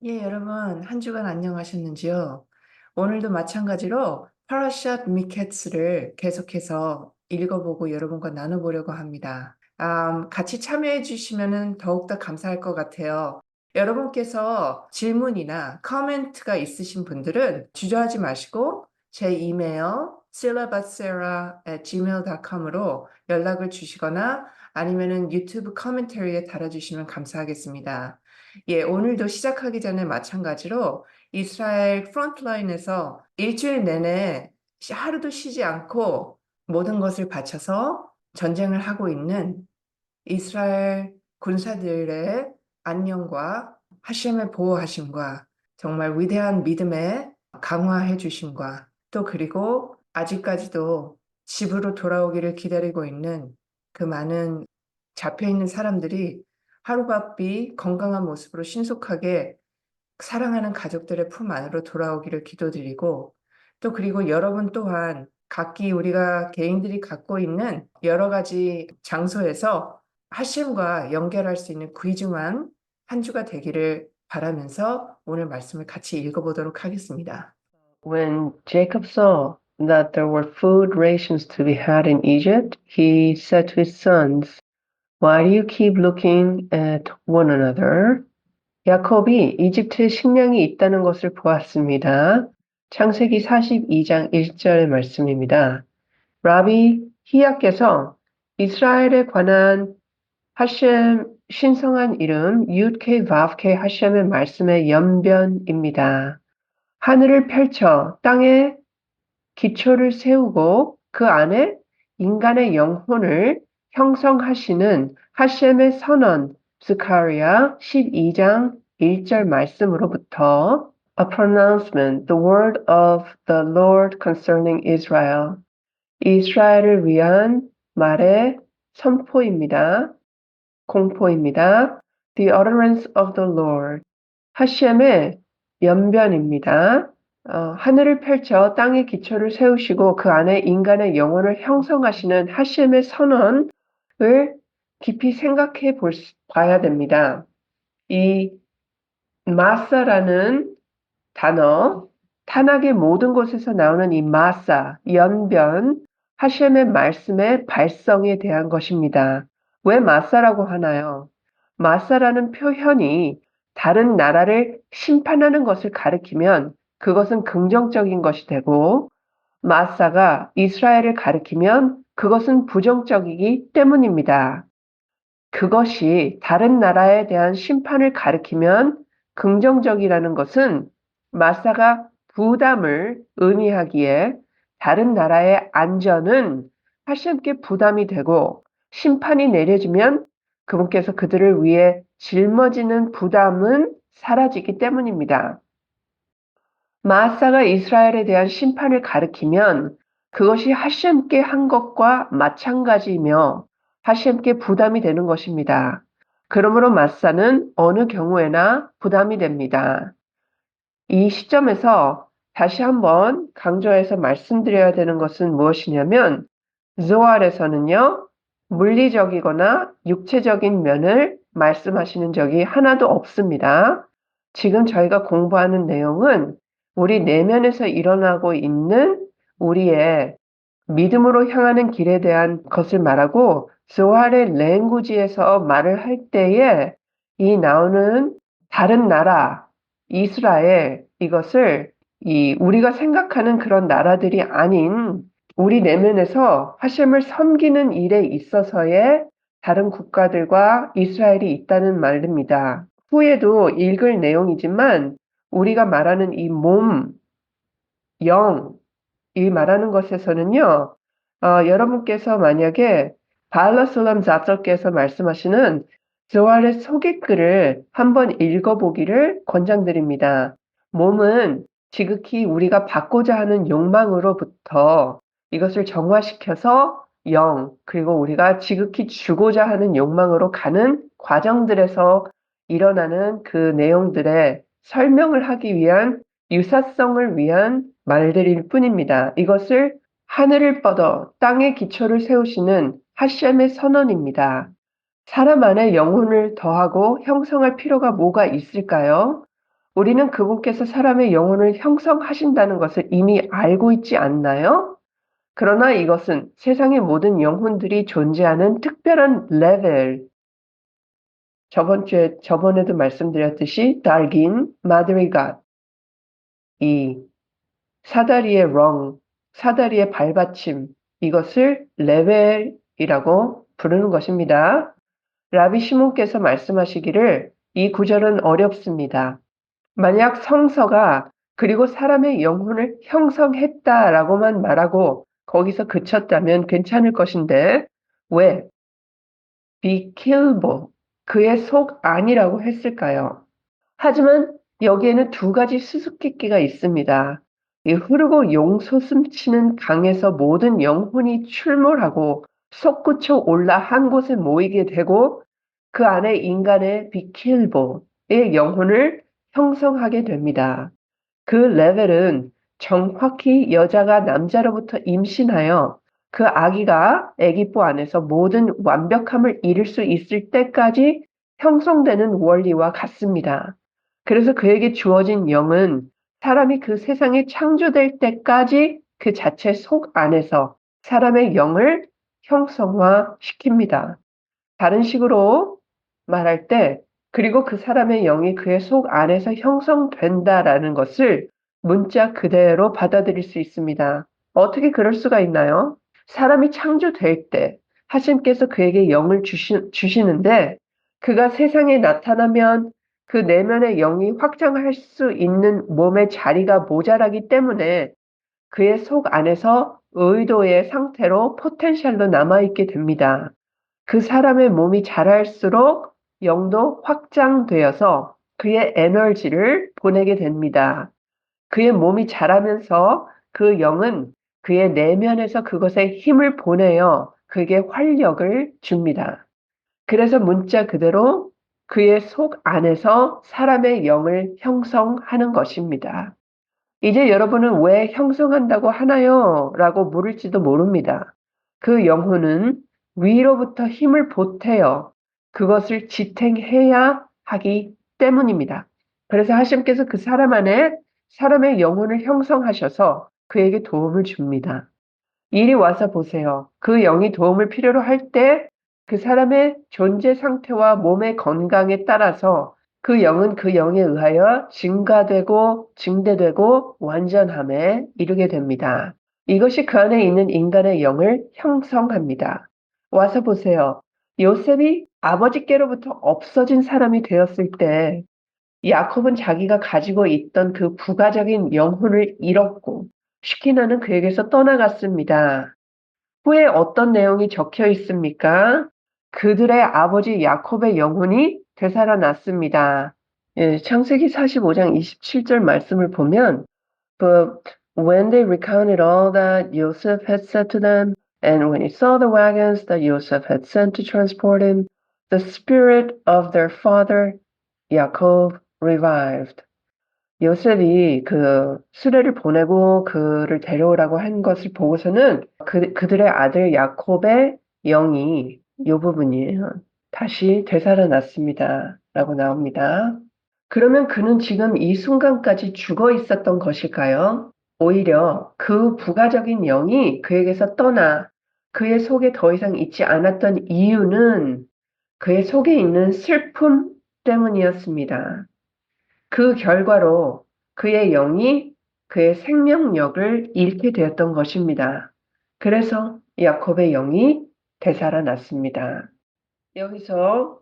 예, 여러분, 한 주간 안녕하셨는지요? 오늘도 마찬가지로 파라샷 미케츠를 계속해서 읽어보고 여러분과 나눠보려고 합니다. 같이 참여해 주시면 더욱더 감사할 것 같아요. 여러분께서 질문이나 코멘트가 있으신 분들은 주저하지 마시고 제 이메일 syllabussera@gmail.com으로 연락을 주시거나 아니면은 유튜브 커멘터리에 달아주시면 감사하겠습니다. 예, 오늘도 시작하기 전에 마찬가지로 이스라엘 프론트라인에서 일주일 내내 하루도 쉬지 않고 모든 것을 바쳐서 전쟁을 하고 있는 이스라엘 군사들의 안녕과 하심의 보호하심과 정말 위대한 믿음의 강화해 주심과 또 그리고 아직까지도 집으로 돌아오기를 기다리고 있는 그 많은 잡혀 있는 사람들이 하루바삐 건강한 모습으로 신속하게 사랑하는 가족들의 품 안으로 돌아오기를 기도드리고 또 그리고 여러분 또한 각기 우리가 개인들이 갖고 있는 여러 가지 장소에서 하심과 연결할 수 있는 귀중한 한 주가 되기를 바라면서 오늘 말씀을 같이 읽어보도록 하겠습니다. When Jacob saw that there were food rations to be had in Egypt, he said to his sons, Why do you keep looking at one another? 야곱이 이집트에 식량이 있다는 것을 보았습니다. 창세기 42장 1절의 말씀입니다. 라비 히야께서 이스라엘에 관한 하셈 신성한 이름 윳케 바브케 하셈의 말씀의 연변입니다. 하늘을 펼쳐 땅에 기초를 세우고 그 안에 인간의 영혼을 형성하시는 하셈의 선언 스가랴 12장 1절 말씀으로부터 A pronouncement, the word of the Lord concerning Israel. 이스라엘을 위한 말의 선포입니다. 공포입니다. The utterance of the Lord. 하셈의 연변입니다. 하늘을 펼쳐 땅의 기초를 세우시고 그 안에 인간의 영혼을 형성하시는 하셈의 선언을 깊이 생각해 봐야 됩니다. 이 마사라는 단어, 타락의 모든 곳에서 나오는 이 마사, 연변, 하셈의 말씀의 발성에 대한 것입니다. 왜 마사라고 하나요? 마사라는 표현이 다른 나라를 심판하는 것을 가리키면 그것은 긍정적인 것이 되고 마사가 이스라엘을 가리키면 그것은 부정적이기 때문입니다. 그것이 다른 나라에 대한 심판을 가리키면 긍정적이라는 것은 마사가 부담을 의미하기에 다른 나라의 안전은 하심께 부담이 되고 심판이 내려지면 그분께서 그들을 위해 짊어지는 부담은 사라지기 때문입니다. 마아사가 이스라엘에 대한 심판을 가리키면 그것이 하심께 한 것과 마찬가지이며 하심께 부담이 되는 것입니다. 그러므로 마사는 어느 경우에나 부담이 됩니다. 이 시점에서 다시 한번 강조해서 말씀드려야 되는 것은 무엇이냐면 조알에서는요, 물리적이거나 육체적인 면을 말씀하시는 적이 하나도 없습니다. 지금 저희가 공부하는 내용은 우리 내면에서 일어나고 있는 우리의 믿음으로 향하는 길에 대한 것을 말하고 조알의 랭구지에서 말을 할 때에 이 나오는 다른 나라, 이스라엘 이것을 우리가 생각하는 그런 나라들이 아닌 우리 내면에서 하심을 섬기는 일에 있어서의 다른 국가들과 이스라엘이 있다는 말입니다. 후에도 읽을 내용이지만 우리가 말하는 이 몸, 영, 이 말하는 것에서는요, 여러분께서 만약에 발라솔람 자서께서 말씀하시는 조알의 소개글을 한번 읽어보기를 권장드립니다. 몸은 지극히 우리가 받고자 하는 욕망으로부터 이것을 정화시켜서 영, 그리고 우리가 지극히 주고자 하는 욕망으로 가는 과정들에서 일어나는 그 내용들의 설명을 하기 위한 유사성을 위한 말들일 뿐입니다. 이것을 하늘을 뻗어 땅의 기초를 세우시는 하셈의 선언입니다. 사람 안에 영혼을 더하고 형성할 필요가 뭐가 있을까요? 우리는 그분께서 사람의 영혼을 형성하신다는 것을 이미 알고 있지 않나요? 그러나 이것은 세상의 모든 영혼들이 존재하는 특별한 레벨, 저번에도 말씀드렸듯이 달긴, 마드리갓, 이 사다리의 렁, 사다리의 발받침, 이것을 레벨이라고 부르는 것입니다. 라비 시몬께서 말씀하시기를 이 구절은 어렵습니다. 만약 성서가 그리고 사람의 영혼을 형성했다라고만 말하고 거기서 그쳤다면 괜찮을 것인데 왜 비킬보 그의 속 안이라고 했을까요? 하지만 여기에는 두 가지 수수께끼가 있습니다. 이 흐르고 용솟음치는 강에서 모든 영혼이 출몰하고 솟구쳐 올라 한 곳에 모이게 되고 그 안에 인간의 비킬보의 영혼을 형성하게 됩니다. 그 레벨은 정확히 여자가 남자로부터 임신하여 그 아기가 아기뽀 안에서 모든 완벽함을 이룰 수 있을 때까지 형성되는 원리와 같습니다. 그래서 그에게 주어진 영은 사람이 그 세상에 창조될 때까지 그 자체 속 안에서 사람의 영을 형성화시킵니다. 다른 식으로 말할 때, 그리고 그 사람의 영이 그의 속 안에서 형성된다라는 것을 문자 그대로 받아들일 수 있습니다. 어떻게 그럴 수가 있나요? 사람이 창조될 때 하나님께서 그에게 영을 주시는데 그가 세상에 나타나면 그 내면의 영이 확장할 수 있는 몸의 자리가 모자라기 때문에 그의 속 안에서 의도의 상태로 포텐셜로 남아있게 됩니다. 그 사람의 몸이 자랄수록 영도 확장되어서 그의 에너지를 보내게 됩니다. 그의 몸이 자라면서 그 영은 그의 내면에서 그것에 힘을 보내어 그에게 활력을 줍니다. 그래서 문자 그대로 그의 속 안에서 사람의 영을 형성하는 것입니다. 이제 여러분은 왜 형성한다고 하나요? 라고 물을지도 모릅니다. 그 영혼은 위로부터 힘을 보태어 그것을 지탱해야 하기 때문입니다. 그래서 하나님께서 그 사람 안에 사람의 영혼을 형성하셔서 그에게 도움을 줍니다. 이리 와서 보세요. 그 영이 도움을 필요로 할 때 그 사람의 존재 상태와 몸의 건강에 따라서 그 영은 그 영에 의하여 증가되고 증대되고 완전함에 이르게 됩니다. 이것이 그 안에 있는 인간의 영을 형성합니다. 와서 보세요. 요셉이 아버지께로부터 없어진 사람이 되었을 때 야곱은 자기가 가지고 있던 그 부가적인 영혼을 잃었고 시키나는 그에게서 떠나갔습니다. 후에 어떤 내용이 적혀 있습니까? 그들의 아버지 야곱의 영혼이 되살아났습니다. 예, 창세기 45장 27절 말씀을 보면 But when they recounted all that Joseph had said to them, and when he saw the wagons that Joseph had sent to transport him, the spirit of their father Jacob revived. 요셉이 그 수레를 보내고 그를 데려오라고 한 것을 보고서는 그들의 아들 야곱의 영이 이 부분이에요. 다시 되살아났습니다. 라고 나옵니다. 그러면 그는 지금 이 순간까지 죽어 있었던 것일까요? 오히려 그 부가적인 영이 그에게서 떠나 그의 속에 더 이상 있지 않았던 이유는 그의 속에 있는 슬픔 때문이었습니다. 그 결과로 그의 영이 그의 생명력을 잃게 되었던 것입니다. 그래서 야곱의 영이 되살아났습니다. 여기서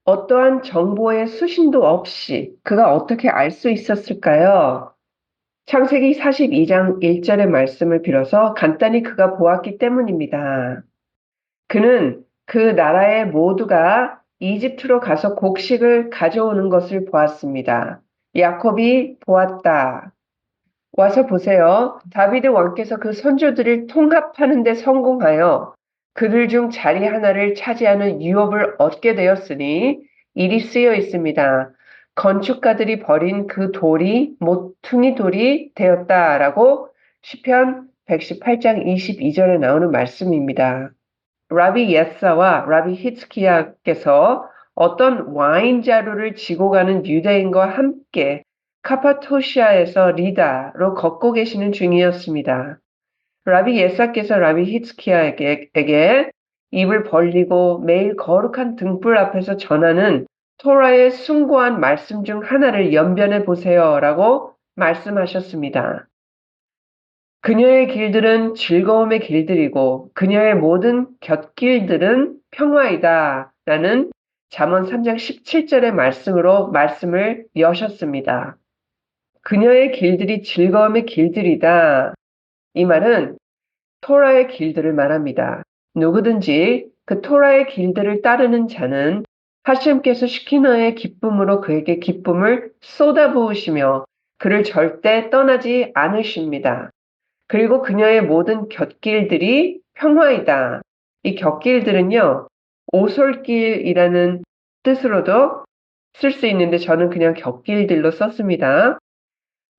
어떠한 정보의 수신도 없이 그가 어떻게 알 수 있었을까요? 창세기 42장 1절의 말씀을 빌어서 간단히 그가 보았기 때문입니다. 그는 그 나라의 모두가 이집트로 가서 곡식을 가져오는 것을 보았습니다. 야곱이 보았다. 와서 보세요. 다비드 왕께서 그 선조들을 통합하는 데 성공하여 그들 중 자리 하나를 차지하는 유업을 얻게 되었으니 일이 쓰여 있습니다. 건축가들이 버린 그 돌이 모퉁이 돌이 되었다라고 시편 118장 22절에 나오는 말씀입니다. 라비 예사와 라비 히스키야께서 어떤 와인 자루를 지고 가는 유대인과 함께 카파토시아에서 리다로 걷고 계시는 중이었습니다. 라비 예사께서 라비 히츠키야에게 입을 벌리고 매일 거룩한 등불 앞에서 전하는 토라의 숭고한 말씀 중 하나를 연변해 보세요라고 말씀하셨습니다. 그녀의 길들은 즐거움의 길들이고 그녀의 모든 곁길들은 평화이다 라는 잠언 3장 17절의 말씀으로 말씀을 여셨습니다. 그녀의 길들이 즐거움의 길들이다. 이 말은 토라의 길들을 말합니다. 누구든지 그 토라의 길들을 따르는 자는 하심께서 시키너의 기쁨으로 그에게 기쁨을 쏟아부으시며 그를 절대 떠나지 않으십니다. 그리고 그녀의 모든 곁길들이 평화이다. 이 곁길들은요, 오솔길이라는 뜻으로도 쓸 수 있는데 저는 그냥 곁길들로 썼습니다.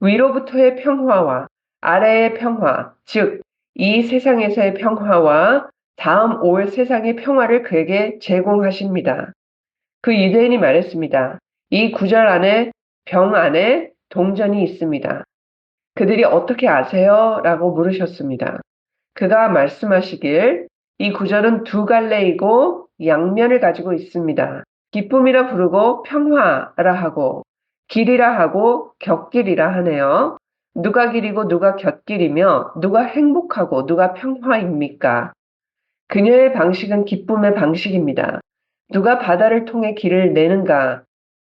위로부터의 평화와 아래의 평화, 즉, 이 세상에서의 평화와 다음 올 세상의 평화를 그에게 제공하십니다. 그 유대인이 말했습니다. 이 구절 안에 병 안에 동전이 있습니다. 그들이 어떻게 아세요? 라고 물으셨습니다. 그가 말씀하시길 이 구절은 두 갈래이고 양면을 가지고 있습니다. 기쁨이라 부르고 평화라 하고 길이라 하고 곁길이라 하네요. 누가 길이고 누가 곁길이며 누가 행복하고 누가 평화입니까? 그녀의 방식은 기쁨의 방식입니다. 누가 바다를 통해 길을 내는가?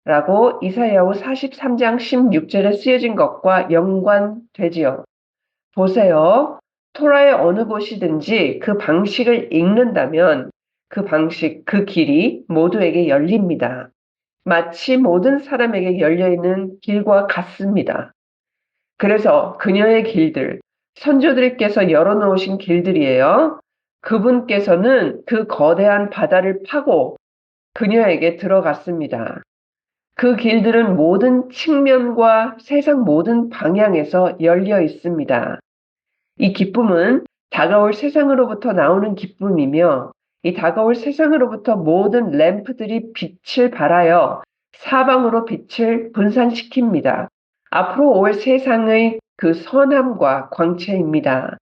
라고 이사야후 43장 16절에 쓰여진 것과 연관되지요. 보세요. 토라의 어느 곳이든지 그 방식을 읽는다면 그 방식, 그 길이 모두에게 열립니다. 마치 모든 사람에게 열려있는 길과 같습니다. 그래서 그녀의 길들, 선조들께서 열어놓으신 길들이에요. 그분께서는 그 거대한 바다를 파고 그녀에게 들어갔습니다. 그 길들은 모든 측면과 세상 모든 방향에서 열려 있습니다. 이 기쁨은 다가올 세상으로부터 나오는 기쁨이며 이 다가올 세상으로부터 모든 램프들이 빛을 발하여 사방으로 빛을 분산시킵니다. 앞으로 올 세상의 그 선함과 광채입니다.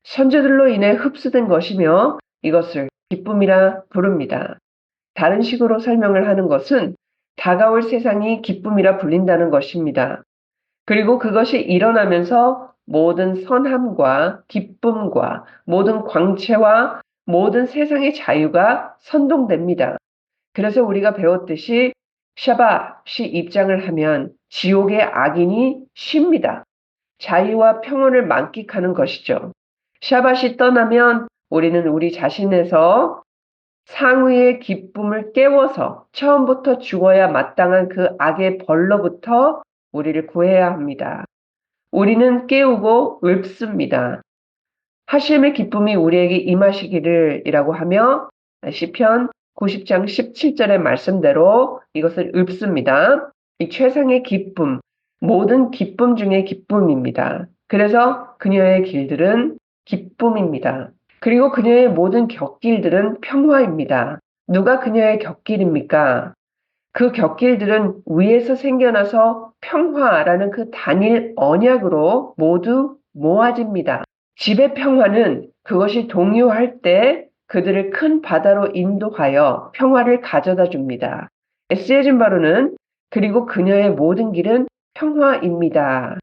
선조들로 인해 흡수된 것이며 이것을 기쁨이라 부릅니다. 다른 식으로 설명을 하는 것은 다가올 세상이 기쁨이라 불린다는 것입니다. 그리고 그것이 일어나면서 모든 선함과 기쁨과 모든 광채와 모든 세상의 자유가 선동됩니다. 그래서 우리가 배웠듯이 샤밧이 입장을 하면 지옥의 악인이 쉽니다. 자유와 평온을 만끽하는 것이죠. 샤밧이 떠나면 우리는 우리 자신에서 상위의 기쁨을 깨워서 처음부터 죽어야 마땅한 그 악의 벌로부터 우리를 구해야 합니다. 우리는 깨우고 읊습니다. 하심의 기쁨이 우리에게 임하시기를 이라고 하며 시편 90장 17절의 말씀대로 이것을 읊습니다. 이 최상의 기쁨, 모든 기쁨 중에 기쁨입니다. 그래서 그녀의 길들은 기쁨입니다. 그리고 그녀의 모든 곁길들은 평화입니다. 누가 그녀의 곁길입니까? 그 곁길들은 위에서 생겨나서 평화라는 그 단일 언약으로 모두 모아집니다. 집의 평화는 그것이 동요할 때 그들을 큰 바다로 인도하여 평화를 가져다 줍니다. 쓰여진 바로는 그리고 그녀의 모든 길은 평화입니다.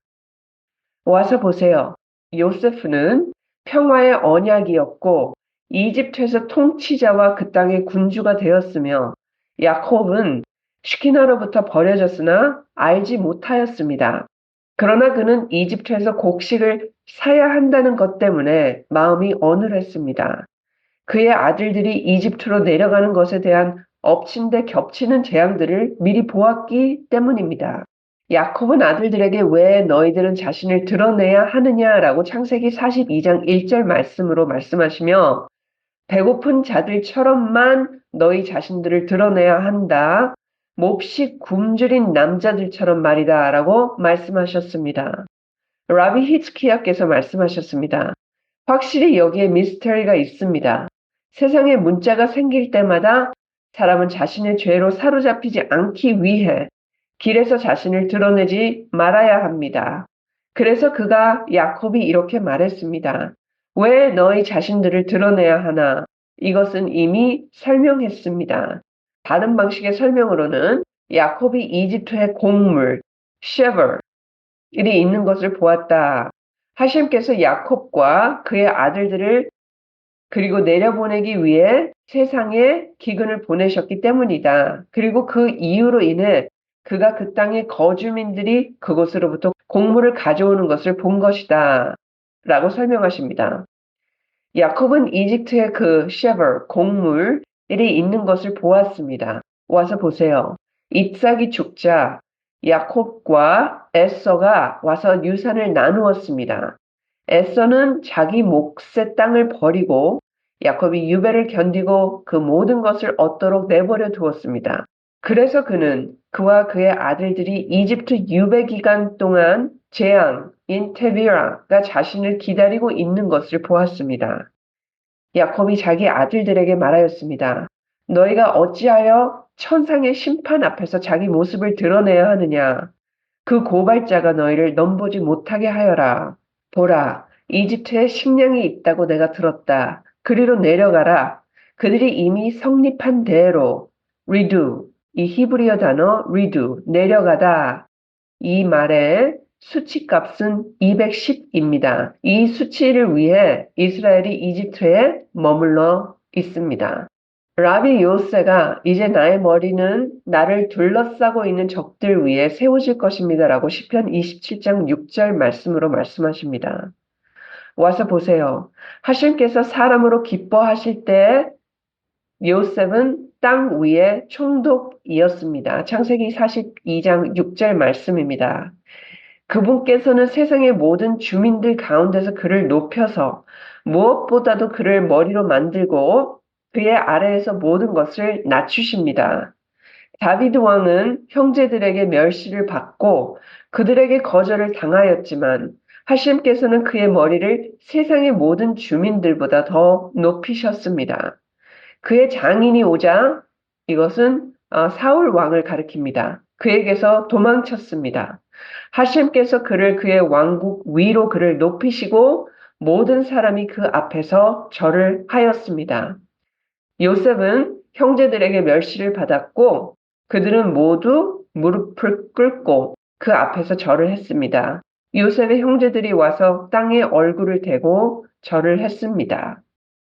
와서 보세요. 요세프는 평화의 언약이었고 이집트에서 통치자와 그 땅의 군주가 되었으며 야곱은 시키나로부터 버려졌으나 알지 못하였습니다. 그러나 그는 이집트에서 곡식을 사야 한다는 것 때문에 마음이 어눌했습니다. 그의 아들들이 이집트로 내려가는 것에 대한 엎친 데 겹치는 재앙들을 미리 보았기 때문입니다. 야곱은 아들들에게 왜 너희들은 자신을 드러내야 하느냐라고 창세기 42장 1절 말씀으로 말씀하시며 배고픈 자들처럼만 너희 자신들을 드러내야 한다. 몹시 굶주린 남자들처럼 말이다 라고 말씀하셨습니다. 라비 히츠키야께서 말씀하셨습니다. 확실히 여기에 미스터리가 있습니다. 세상에 문자가 생길 때마다 사람은 자신의 죄로 사로잡히지 않기 위해 길에서 자신을 드러내지 말아야 합니다. 그래서 그가 야곱이 이렇게 말했습니다. 왜 너희 자신들을 드러내야 하나? 이것은 이미 설명했습니다. 다른 방식의 설명으로는 야곱이 이집트의 곡물, 쉐벌, 일이 있는 것을 보았다. 하심께서 야곱과 그의 아들들을 그리고 내려보내기 위해 세상에 기근을 보내셨기 때문이다. 그리고 그 이유로 인해 그가 그 땅의 거주민들이 그곳으로부터 곡물을 가져오는 것을 본 것이다. 라고 설명하십니다. 야곱은 이집트의 그 쉐버, 곡물이 있는 것을 보았습니다. 와서 보세요. 이삭이 죽자 야곱과 에서가 와서 유산을 나누었습니다. 에서는 자기 몫의 땅을 버리고 야곱이 유배를 견디고 그 모든 것을 얻도록 내버려 두었습니다. 그래서 그는 그와 그의 아들들이 이집트 유배 기간 동안 재앙인 테비라가 자신을 기다리고 있는 것을 보았습니다. 야곱이 자기 아들들에게 말하였습니다. 너희가 어찌하여 천상의 심판 앞에서 자기 모습을 드러내야 하느냐? 그 고발자가 너희를 넘보지 못하게 하여라. 보라, 이집트에 식량이 있다고 내가 들었다. 그리로 내려가라. 그들이 이미 성립한 대로 redo, 이 히브리어 단어 redo, 내려가다. 이 말의 수치값은 210입니다. 이 수치를 위해 이스라엘이 이집트에 머물러 있습니다. 라비 요새가 이제 나의 머리는 나를 둘러싸고 있는 적들 위에 세워질 것입니다. 라고 시편 27장 6절 말씀으로 말씀하십니다. 와서 보세요. 하나님께서 사람으로 기뻐하실 때 요셉은 땅 위에 총독이었습니다. 창세기 42장 6절 말씀입니다. 그분께서는 세상의 모든 주민들 가운데서 그를 높여서 무엇보다도 그를 머리로 만들고 그의 아래에서 모든 것을 낮추십니다. 다비드 왕은 형제들에게 멸시를 받고 그들에게 거절을 당하였지만 하심께서는 그의 머리를 세상의 모든 주민들보다 더 높이셨습니다. 그의 장인이 오자 이것은 사울 왕을 가리킵니다. 그에게서 도망쳤습니다. 하심께서 그를 그의 왕국 위로 그를 높이시고 모든 사람이 그 앞에서 절을 하였습니다. 요셉은 형제들에게 멸시를 받았고 그들은 모두 무릎을 꿇고 그 앞에서 절을 했습니다. 요셉의 형제들이 와서 땅에 얼굴을 대고 절을 했습니다.